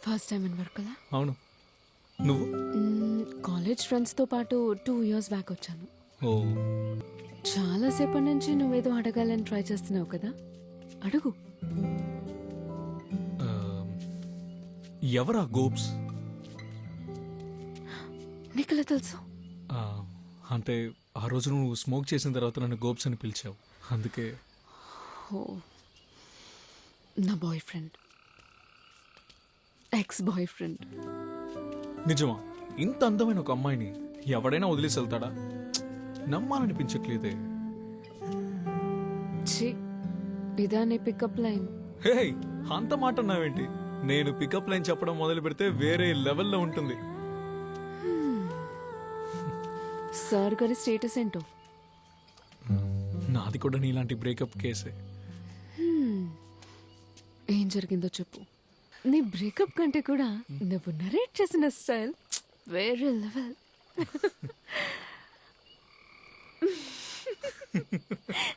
First time in work కదా. అవును. నువ్వు? కాలేజ్ ఫ్రెండ్స్తో పాటు 2 years బ్యాక్ వచ్చాను. ఓ, చాలాసేపటి నుంచి నువ్వేదో అడగాలని ట్రై చేస్తున్నావు కదా, అడుగు. ఎవరా గోప్స్? నీకెలా తెలుసు? ఆ, అంటే ఆ రోజు నువ్వు స్మోక్ చేసిన తర్వాత నన్ను గోప్స్ అని పిలిచావు, అందుకే. ఓ, నా boy friend, X boy friend. నిజమా? ఇంత అందమైన ఒక అమ్మాయిని ఎవడైనా వదిలేసి వెళ్తాడా? నమ్మాలనిపించట్లేదే. ఛీ, ఇదా నీ పికప్ లైన్? హే, అంత మాట అన్నావేంటి? నేను పికప్ లైన్ చెప్పడం మొదలు పెడితే వేరే లెవెల్లో ఉంటుంది. సార్ గారి స్టేటస్ ఏంటో? నాది కూడా నీలాంటి బ్రేకప్ కేసే. ఏం జరిగిందో చెప్పు. నీ బ్రేకప్ కంటే కూడా నువ్వు నరేట్ చేసిన స్టైల్ వేరే లెవెల్.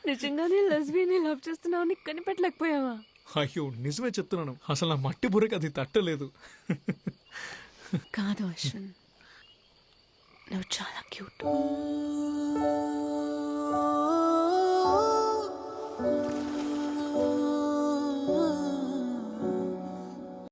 నిజంగానే లెస్బియన్ లవ్ చేస్తున్నావు, నీకు కనిపెట్టలేకపోయావా? అయ్యో, నిజమే చెప్తున్నాను, అసలు నా మట్టి బుర్రకి అది తట్టలేదు. కాదు అశ్విన్, నువ్వు చాలా క్యూట్.